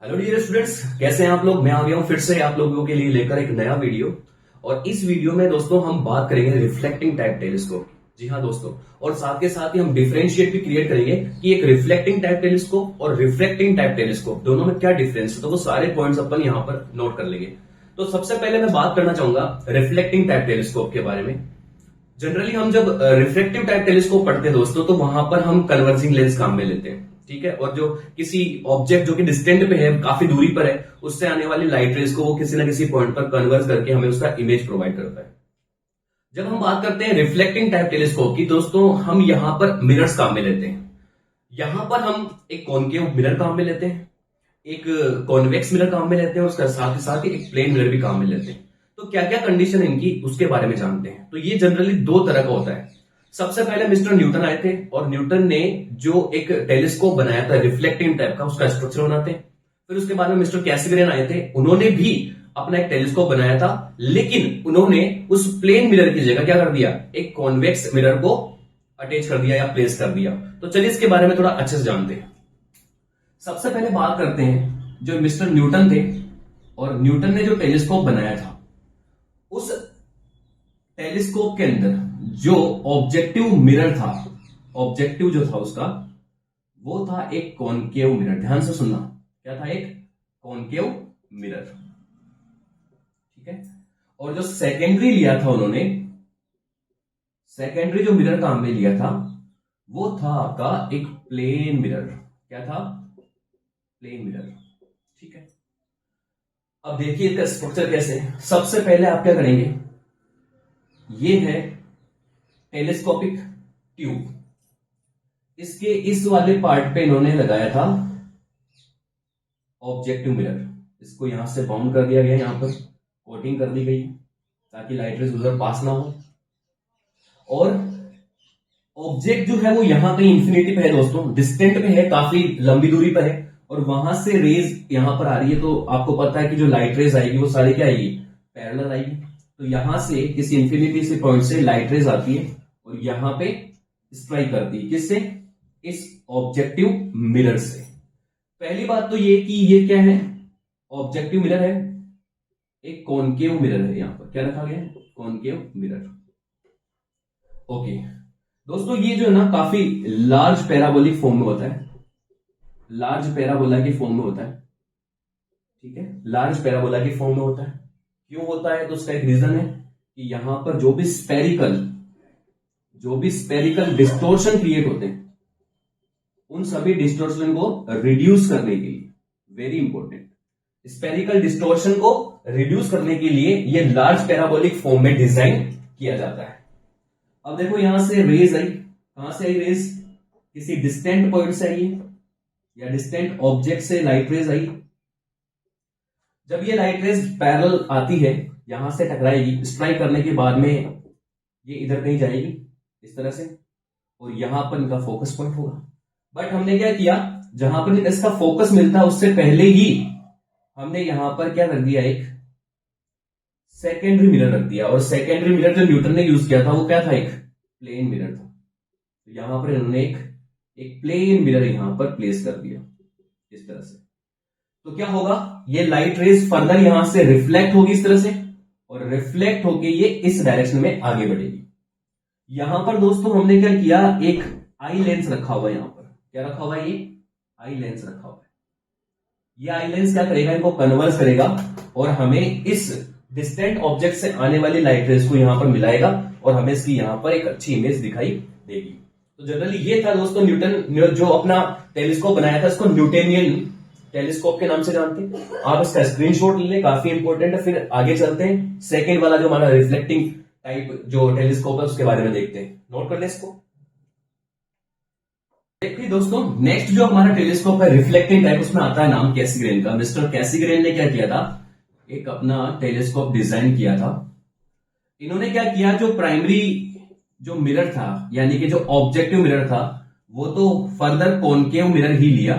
Hello dear students, कैसे हैं आप लोग। मैं आ गया हूं फिर से आप लोगों के लिए लेकर एक नया वीडियो। और इस वीडियो में दोस्तों हम बात करेंगे रिफ्लेक्टिंग टाइप टेलीस्कोप। जी हाँ दोस्तों, और साथ के साथ ही हम डिफरेंशिएट भी क्रिएट करेंगे कि एक रिफ्लेक्टिंग टाइप टेलीस्कोप और रिफ्रैक्टिंग टाइप टेलीस्कोप दोनों में क्या डिफरेंस है। तो वो सारे पॉइंट्स अपन यहाँ पर नोट कर लेंगे। तो सबसे पहले मैं बात करना चाहूंगा रिफ्लेक्टिंग टाइप टेलीस्कोप के बारे में। जनरली हम जब रिफ्लेक्टिव टाइप टेलीस्कोप पढ़ते हैं दोस्तों, तो वहां पर हम कन्वर्जिंग लेंस काम में लेते हैं, ठीक है। और जो किसी ऑब्जेक्ट जो कि डिस्टेंट पे है, काफी दूरी पर है, उससे आने वाली लाइट रेज को वो किसी ना किसी पॉइंट पर कन्वर्ज करके हमें उसका इमेज प्रोवाइड करता है। जब हम बात करते हैं रिफ्लेक्टिंग टाइप टेलीस्कोप की दोस्तों, हम यहां पर मिरर्स काम में लेते हैं। यहां पर हम एक कॉनकेव मिरर काम में लेते हैं, एक कॉन्वेक्स मिरर काम में लेते हैं, उसका साथ ही साथ एक प्लेन मिरर भी काम में लेते हैं। तो क्या क्या कंडीशन इनकी उसके बारे में जानते हैं। तो ये जनरली दो तरह का होता है। सबसे पहले मिस्टर न्यूटन आए थे और न्यूटन ने जो एक टेलीस्कोप बनाया था रिफ्लेक्टिंग टाइप का, उसका स्ट्रक्चर बनाते हैं। फिर उसके बाद में मिस्टर कैसिग्रेन आए थे, उन्होंने भी अपना एक टेलीस्कोप बनाया था, लेकिन उन्होंने उस प्लेन मिरर की जगह क्या कर दिया, एक कॉन्वेक्स मिरर को अटैच कर दिया या प्लेस कर दिया। तो चलिए इसके बारे में थोड़ा अच्छे से जानते हैं। सबसे पहले बात करते हैं जो मिस्टर न्यूटन थे, और न्यूटन ने जो टेलीस्कोप बनाया था, उस टेलीस्कोप के अंदर जो ऑब्जेक्टिव मिरर था, ऑब्जेक्टिव जो था उसका, वो था एक कॉनकेव मिरर। ध्यान से सुनना, क्या था, एक कॉनकेव मिरर, ठीक है। और जो सेकेंडरी लिया था उन्होंने, सेकेंडरी जो मिरर काम में लिया था, वो था आपका एक प्लेन मिरर। क्या था, प्लेन मिरर, ठीक है। अब देखिए इसका स्ट्रक्चर कैसे है। सबसे पहले आप क्या करेंगे, ये है टेलीस्कोपिक ट्यूब, इसके इस वाले पार्ट पे इन्होंने लगाया था ऑब्जेक्टिव मिरर। इसको यहां से बाउंड कर दिया गया, यहां पर कोटिंग कर दी गई ताकि लाइट रेज उधर पास ना हो। और ऑब्जेक्ट जो है वो यहां कहीं इंफिनिटी पे है दोस्तों, डिस्टेंट पे है, काफी लंबी दूरी पर है, और वहां से रेज यहां पर आ रही है। तो आपको पता है कि जो लाइट रेज आएगी वो सारी क्या आएगी, पैरेलल आएगी। तो यहां से किसी इंफिनिटी से पॉइंट से लाइट रेज आती है और यहां पे स्ट्राइक करती है, किससे, इस ऑब्जेक्टिव मिरर से। पहली बात तो ये कि ये क्या है, ऑब्जेक्टिव मिरर है, एक कॉनकेव मिरर है। यहां पर क्या रखा गया है, कॉनकेव मिरर। ओके दोस्तों, ये जो है ना काफी लार्ज पैराबोलिक फॉर्म में होता है, लार्ज पैराबोला की फॉर्म में होता है, ठीक है। लार्ज पैराबोला की फॉर्म में होता है। क्यों होता है, तो उसका एक रीजन है कि यहां पर जो भी स्पेरिकल डिस्टोर्शन क्रिएट होते हैं, उन सभी डिस्टोर्शन को रिड्यूस करने के लिए, वेरी इंपॉर्टेंट, स्पेरिकल डिस्टोर्शन को रिड्यूस करने के लिए ये लार्ज पैराबोलिक फॉर्म में डिजाइन किया जाता है। अब देखो यहां से रेज आई, कहां से आई रेज, किसी डिस्टेंट पॉइंट से आई है या डिस्टेंट ऑब्जेक्ट से लाइट रेज आई। जब ये लाइट रेज पैरेलल आती है, यहां से टकराएगी, स्ट्राइक करने के बाद में ये इधर कहीं जाएगी इस तरह से, और यहां पर इनका फोकस पॉइंट होगा। बट हमने क्या किया, जहां पर इसका फोकस मिलता है उससे पहले ही हमने यहां पर क्या रख दिया, एक सेकेंडरी मिरर रख दिया। और सेकेंडरी मिरर जो न्यूटन ने यूज किया था वो क्या था, एक प्लेन मिरर था। तो यहां पर इन्होंने एक प्लेन मिरर यहां पर प्लेस कर दिया इस तरह से। तो क्या होगा, ये लाइट रेज फर्दर यहां से रिफ्लेक्ट होगी इस तरह से, और रिफ्लेक्ट होके ये इस डायरेक्शन में आगे बढ़ेगी। यहां पर दोस्तों हमने क्या किया, एक आई लेंस रखा हुआ है। यहां पर क्या रखा हुआ है, ये आई लेंस रखा हुआ है। ये आई लेंस क्या करेगा, इनको कन्वर्स करेगा और हमें इस डिस्टेंट ऑब्जेक्ट से आने वाली लाइट रेज को यहां पर मिलाएगा, और हमें इसकी यहां पर एक अच्छी इमेज दिखाई देगी। तो जनरली ये था दोस्तों, न्यूटन जो अपना टेलीस्कोप बनाया था, इसको न्यूटेनियन टेलीस्कोप के नाम से जानते हैं। आप इसका स्क्रीनशॉट ले लें, काफी इंपॉर्टेंट है। फिर आगे चलते हैं, सेकेंड वाला जो हमारा रिफ्लेक्टिंग टाइप जो टेलीस्कोप है उसके बारे में देखते हैं। नोट कर ले इसको। देखिए दोस्तों, नेक्स्ट जो हमारा टेलीस्कोप है रिफ्लेक्टिंग टाइप, उसमें आता है नाम कैसिग्रेन का। मिस्टर कैसिग्रेन ने क्या किया था, एक अपना टेलीस्कोप डिजाइन किया था। इन्होंने क्या किया, जो प्राइमरी जो मिरर था, यानी कि जो ऑब्जेक्टिव मिरर था, वो तो फर्दर कॉनकेव मिरर ही लिया,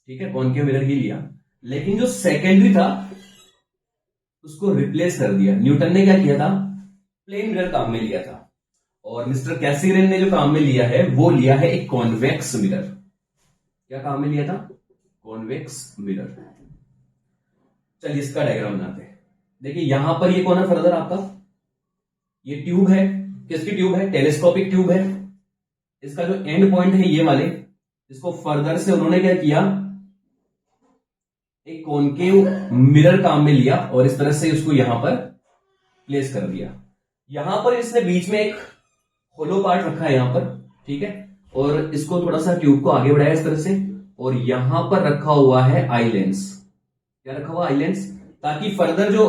ठीक है, कॉनकेव मिरर ही लिया। लेकिन जो सेकेंडरी था उसको रिप्लेस कर दिया। न्यूटन ने क्या किया था, प्लेन मिरर काम में लिया था, और मिस्टर कैसिग्रेन ने जो काम में लिया है वो लिया है एक कॉन्वेक्स मिरर। क्या काम में लिया था, कॉन्वेक्स मिरर। चलिए इसका डायग्राम बनाते हैं। देखिए यहां पर ये कौन है फर्दर आपका, ये ट्यूब है, किसकी ट्यूब है, टेलीस्कोपिक ट्यूब है। इसका जो एंड पॉइंट है ये वाले, इसको फर्दर से उन्होंने क्या किया, एक कॉनकेव मिरर काम में लिया और इस तरह से उसको यहां पर प्लेस कर दिया। यहां पर इसने बीच में एक होलो पार्ट रखा है यहां पर, ठीक है, और इसको थोड़ा सा ट्यूब को आगे बढ़ाया इस तरह से, और यहां पर रखा हुआ है आई लेंस। क्या रखा हुआ, आई लेंस, ताकि फर्दर जो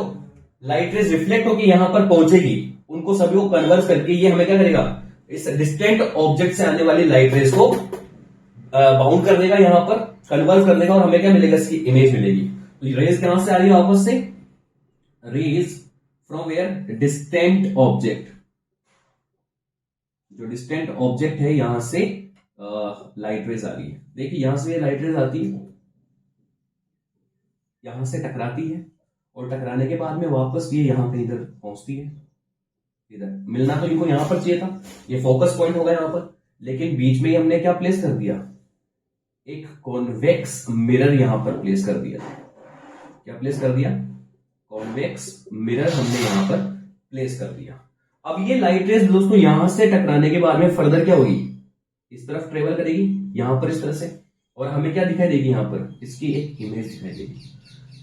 लाइट रेज रिफ्लेक्ट होकर यहां पर पहुंचेगी उनको सभी को कन्वर्स करके ये हमें क्या करेगा, इस डिस्टेंट ऑब्जेक्ट से आने वाली लाइट रेज को बाउंड कर देगा, यहां पर कन्वर्स कर देगा और हमें क्या मिलेगा, इसकी इमेज मिलेगी। तो रेज कहां से आ रही है वापस से, rays from where, distant object, जो डिस्टेंट ऑब्जेक्ट है यहां से लाइट रेज आ रही है। देखिए यहां से लाइट रेज आती है, यहां से टकराती है और टकराने के बाद में वापस ये यहां पे इधर पहुंचती है। इधर मिलना तो इनको यहां पर चाहिए था, ये फोकस पॉइंट होगा यहां पर, लेकिन बीच में ही हमने क्या प्लेस कर दिया, एक कॉन्वेक्स मिरर यहां पर प्लेस कर दिया। क्या प्लेस कर दिया, कॉन्वेक्स मिरर हमने यहां पर प्लेस कर दिया। अब ये लाइट रेज दोस्तों यहां से टकराने के बाद में फर्दर क्या होगी, इस तरफ ट्रेवल करेगी यहां पर इस तरह से, और हमें क्या दिखाई देगी यहां पर, इसकी एक इमेज दिखाई देगी।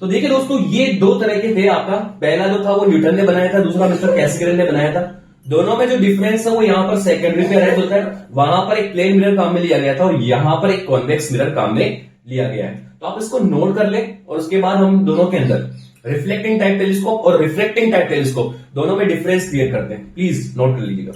तो देखिए दोस्तों ये दो तरह के थे आपका, पहला जो था वो न्यूटन ने बनाया था, दूसरा मिस्टर कैसिग्रेन ने बनाया था। दोनों में जो डिफरेंस है वो यहाँ पर सेकेंडरी पे अराइज होता है, वहां पर एक प्लेन मिरर काम में लिया गया था और यहां पर एक कॉन्वेक्स मिरर काम में लिया गया है। तो आप इसको नोट कर लें और उसके बाद हम दोनों के अंदर रिफ्लेक्टिंग टाइप टेलीस्कोप और रिफ्लेक्टिंग टाइप टेलीस्कोप दोनों में डिफरेंस क्लियर करते हैं, प्लीज नोट कर लीजिएगा।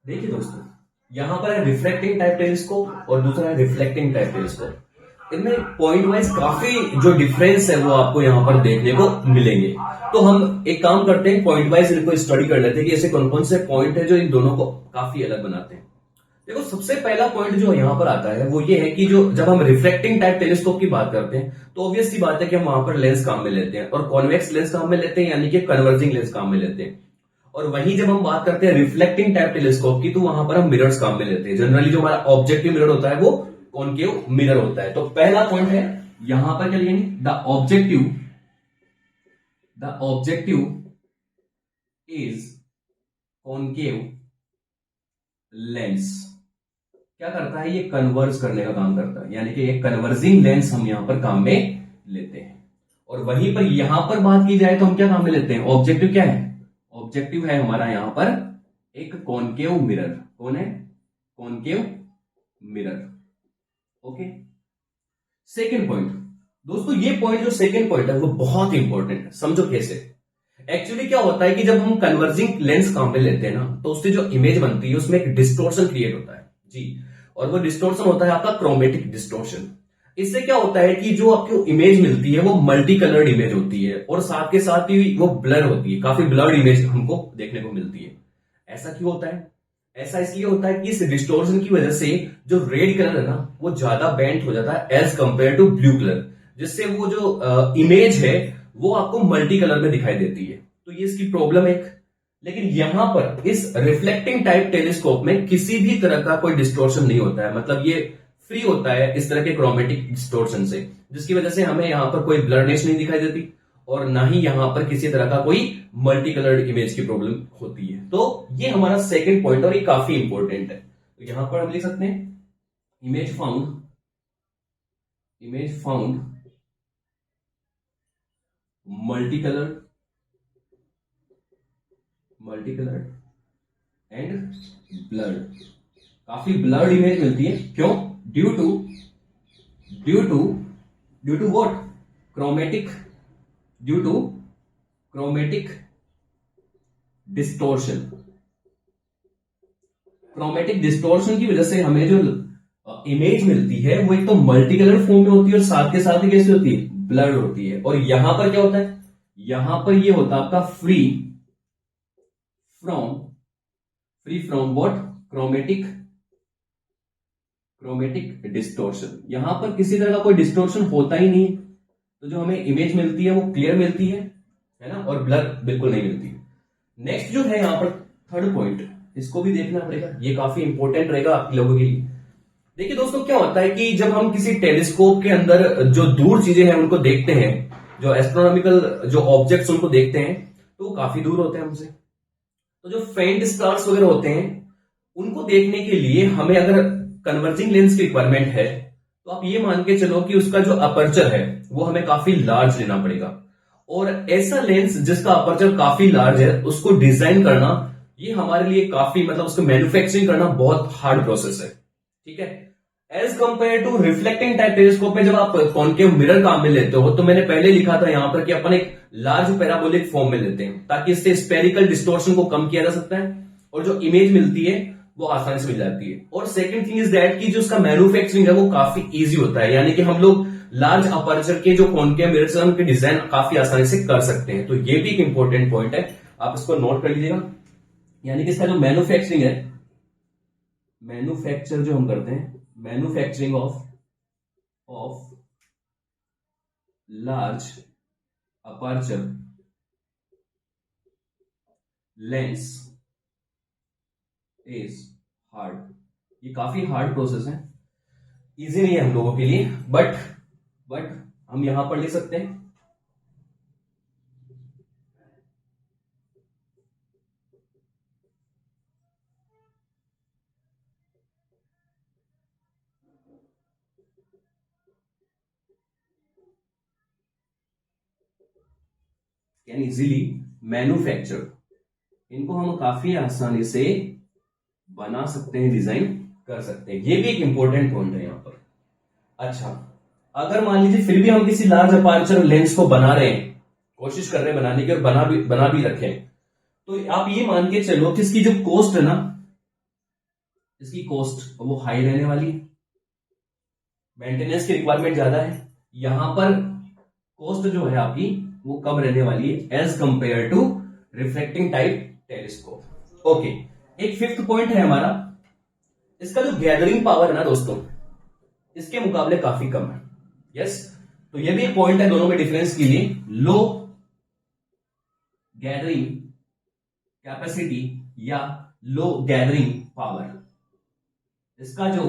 देखिए दोस्तों यहां पर है रिफ्लेक्टिंग टाइप टेलीस्कोप और दूसरा है रिफ्लेक्टिंग टाइप टेलीस्कोप। इनमें पॉइंट वाइज काफी जो डिफरेंस है वो आपको यहां पर देखने को मिलेंगे। तो हम एक काम करते हैं, पॉइंट वाइज इनको स्टडी कर लेते हैं कि ऐसे कौन कौन से पॉइंट है जो इन दोनों को काफी अलग बनाते हैं। देखो सबसे पहला पॉइंट जो यहां पर आता है वो ये है कि जो जब हम रिफ्लेक्टिंग टाइप टेलीस्कोप की बात करते हैं तो ऑब्वियस सी बात है कि हम वहां पर लेंस काम में लेते हैं और कॉन्वेक्स लेंस काम में लेते हैं, यानी कि कन्वर्जिंग लेंस काम में लेते हैं। और वहीं जब हम बात करते हैं रिफ्लेक्टिंग टाइप टेलीस्कोप की तो वहां पर हम मिरर्स काम में लेते हैं। जनरली जो हमारा ऑब्जेक्टिव मिरर होता है वो कॉनकेव मिरर होता है। तो पहला पॉइंट है यहां पर क्या लिखेंगे, the objective is concave lens. क्या करता है, ये कन्वर्ज करने का काम करता है, यानी कि एक कन्वर्जिंग लेंस हम यहां पर काम में लेते हैं। और वहीं पर यहां पर बात की जाए तो हम क्या काम में लेते हैं, ऑब्जेक्टिव क्या है, ऑब्जेक्टिव है हमारा यहां पर एक कॉनकेव मिरर। कौन है, concave mirror. Okay, second point दोस्तों, ये पॉइंट जो सेकेंड पॉइंट है वो बहुत इंपॉर्टेंट है, समझो कैसे। एक्चुअली क्या होता है कि जब हम कन्वर्जिंग लेंस काम में लेते हैं ना तो उससे जो इमेज बनती है उसमें एक डिस्टोर्शन क्रिएट होता है जी, और वो डिस्टोर्शन होता है आपका क्रोमेटिक डिस्टोर्शन। इससे क्या होता है कि जो आपको इमेज मिलती है वो मल्टी कलर्ड इमेज होती है और साथ के साथ ही वो ब्लर होती है, काफी ब्लर्ड इमेज हमको देखने को मिलती है। ऐसा क्यों होता है, ऐसा इसलिए होता है कि इस डिस्टोर्शन की वजह से जो रेड कलर है ना वो ज्यादा बेंट हो जाता है as compare to blue colour, जिससे वो जो इमेज है वो आपको मल्टी कलर में दिखाई देती है। तो ये इसकी प्रॉब्लम है। लेकिन यहां पर इस रिफ्लेक्टिंग टाइप टेलीस्कोप में किसी भी तरह का कोई डिस्टोर्शन नहीं होता है, मतलब ये फ्री होता है इस तरह के क्रोमेटिक डिस्टोर्शन से, जिसकी वजह से हमें यहां पर कोई ब्लरनेस नहीं दिखाई देती और ना ही यहां पर किसी तरह का कोई मल्टी कलर्ड इमेज की प्रॉब्लम होती है। तो ये हमारा सेकंड पॉइंट और ये काफी इंपॉर्टेंट है। तो यहां पर हम लिख सकते हैं image found multi coloured and blurred. काफी ब्लर्ड इमेज मिलती है, क्यों, due to what, chromatic distortion. Chromatic distortion की वजह से हमें जो इमेज मिलती है वो एक तो मल्टी कलर फॉर्म में होती है और साथ के साथ ही कैसी होती है, ब्लर्ड होती है। और यहां पर क्या होता है, यहां पर ये होता है आपका free from what, chromatic distortion. यहां पर किसी तरह का कोई डिस्टोर्शन होता ही नहीं, तो जो हमें इमेज मिलती है वो क्लियर मिलती है ना, और ब्लर बिल्कुल नहीं मिलती। नेक्स्ट जो है यहां पर थर्ड पॉइंट, इसको भी देखना पड़ेगा, ये काफी इंपॉर्टेंट रहेगा आप लोगों के लिए। देखिए दोस्तों, क्या होता है कि जब हम किसी टेलीस्कोप के अंदर जो दूर चीजें हैं उनको देखते हैं, जो एस्ट्रोनॉमिकल जो ऑब्जेक्ट्स उनको देखते हैं, तो वो काफी दूर होते हैं हमसे। तो जो फेंट स्टार्स वगैरह होते हैं उनको देखने के लिए हमें अगर कन्वर्जिंग लेंस की रिक्वायरमेंट है, तो आप ये मान के चलो कि उसका जो अपर्चर है वो हमें काफी लार्ज लेना पड़ेगा। और ऐसा लेंस जिसका अपर्चर काफी लार्ज है, उसको डिजाइन करना ये हमारे लिए काफी, मतलब उसको मैन्युफैक्चरिंग करना बहुत हार्ड प्रोसेस है, ठीक है। As compare to reflecting type telescope में जब आप कॉन्केव मिरर काम में लेते हो, तो मैंने पहले लिखा था यहां पर कि अपन एक लार्ज पैराबोलिक फॉर्म में लेते हैं, ताकि इससे स्पेरिकल डिस्टोर्शन को कम किया जा सकता है और जो इमेज मिलती है वो आसानी से मिल जाती है। और सेकंड थिंग इज दैट कि जो उसका मैन्युफैक्चरिंग है वो काफी इजी होता है, यानी कि हम लोग लार्ज अपर्चर के जो कॉन्केव मिरर्स हैं उनके डिजाइन काफी आसानी से कर सकते हैं। तो ये भी एक इंपॉर्टेंट पॉइंट है, आप इसको नोट कर लीजिएगा। यानी कि इसका जो मैन्युफैक्चरिंग है, मैन्युफैक्चर जो हम करते हैं, manufacturing of large aperture lens is hard. ये काफी हार्ड प्रोसेस है, इजी नहीं है हम लोगों के लिए, बट हम यहां पर लिख सकते हैं कैन इजीली मैन्युफैक्चर, इनको हम काफी आसानी से बना सकते हैं, डिजाइन कर सकते हैं। ये भी एक इंपॉर्टेंट पॉइंट है यहां पर। अच्छा, अगर मान लीजिए फिर भी हम किसी लार्ज अपर्चर लेंस को बना रहे हैं, कोशिश कर रहे हैं बनाने की और बना भी रखे हैं, तो आप ये मान के चलो कि इसकी जो कॉस्ट है ना, इसकी कॉस्ट वो हाई रहने वाली है, मेंटेनेंस की रिक्वायरमेंट ज्यादा है। यहां पर कॉस्ट जो है आपकी वो कम रहने वाली है as compare to reflecting type telescope. Okay, एक फिफ्थ पॉइंट है हमारा, इसका जो गैदरिंग पावर है ना दोस्तों, इसके मुकाबले काफी कम है। यस, तो ये भी एक पॉइंट है दोनों में डिफरेंस के लिए। लो गैदरिंग कैपेसिटी या लो गैदरिंग पावर, इसका जो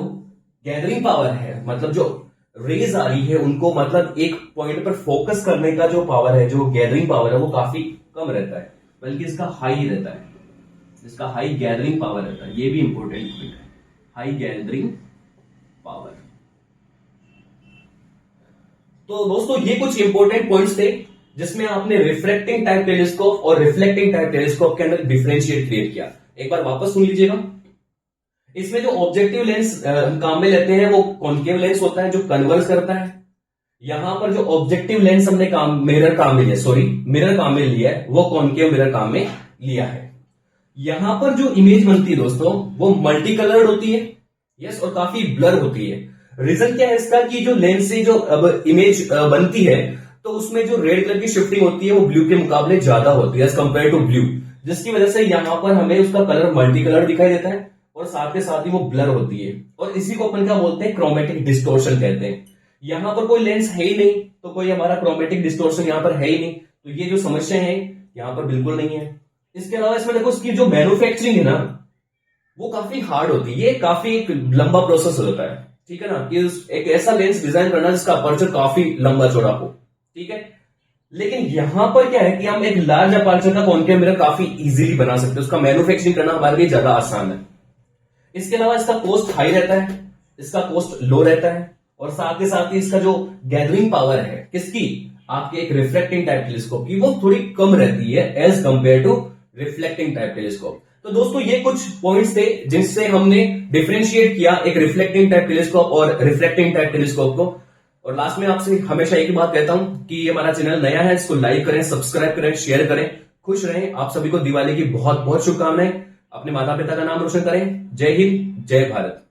गैदरिंग पावर है, मतलब जो रेज आ रही है उनको मतलब एक पॉइंट पर फोकस करने का जो पावर है, जो गैदरिंग पावर है, वो काफी कम रहता है, बल्कि इसका हाई रहता है, इसका हाई गैदरिंग पावर रहता है। ये भी इंपॉर्टेंट पॉइंट है, हाई गैदरिंग पावर। तो दोस्तों ये कुछ इंपॉर्टेंट पॉइंट्स थे जिसमें आपने रिफ्रैक्टिंग टाइप टेलीस्कोप और रिफ्लेक्टिंग टाइप टेलीस्कोप के अंदर डिफरेंशिएट क्रिएट किया। एक बार वापस सुन लीजिएगा। इसमें जो ऑब्जेक्टिव लेंस काम में लेते हैं वो कॉन्केव लेंस होता है जो कन्वर्ज करता है। यहां पर जो ऑब्जेक्टिव लेंस हमने मिरर काम में लिया है वो कॉन्केव मिरर काम में लिया है। यहां पर जो इमेज बनती है दोस्तों वो मल्टी कलर्ड होती है, यस, और काफी ब्लर होती है। रीजन क्या है इसका कि जो लेंस से जो अब इमेज बनती है तो उसमें जो रेड कलर की शिफ्टिंग होती है वो ब्लू के मुकाबले ज्यादा होती है एज कंपेयर टू ब्लू, जिसकी वजह से यहां पर हमें उसका कलर मल्टी कलर दिखाई देता है और साथ के साथ ही वो ब्लर होती है। और इसी को अपन क्या बोलते हैं, क्रोमेटिक डिस्टोर्शन कहते हैं। यहां पर कोई लेंस है ही नहीं तो कोई हमारा क्रोमेटिक डिस्टोर्शन यहां पर है ही नहीं, तो ये जो समस्या है यहां पर बिल्कुल नहीं है। इसके अलावा इसमें देखो इसकी जो मैन्युफैक्चरिंग है ना वो काफी हार्ड होती है, ये काफी एक लंबा प्रोसेस होता है, ठीक है ना, कि एक ऐसा लेंस डिजाइन करना जिसका अपर्चर काफी लंबा चौड़ा हो, ठीक है। लेकिन यहां पर क्या है कि हम एक लार्ज अपर्चर का कॉन्केव मिरर काफी इजीली बना सकते हैं, उसका मैन्युफैक्चरिंग करना हमारे लिए ज्यादा आसान है। इसके अलावा इसका कॉस्ट हाई रहता है, इसका कॉस्ट लो रहता है, और साथ ही इसका जो गैदरिंग पावर है किसकी, आपके एक रिफ्लेक्टिंग टाइप टेलीस्कोप की, वो थोड़ी कम रहती है as compare to reflecting type telescope. तो दोस्तों ये कुछ पॉइंट्स थे जिनसे हमने डिफरेंशिएट किया एक रिफ्लेक्टिंग टाइप टेलीस्कोप और रिफ्लेक्टिंग टाइप टेलीस्कोप को। और लास्ट में आपसे हमेशा एक ही बात कहता हूं कि ये हमारा चैनल नया है, इसको लाइक करें, सब्सक्राइब करें, शेयर करें। खुश रहें। आप सभी को दिवाली की बहुत बहुत शुभकामनाएं। अपने माता पिता का नाम रोशन करें। जय हिंद, जय भारत।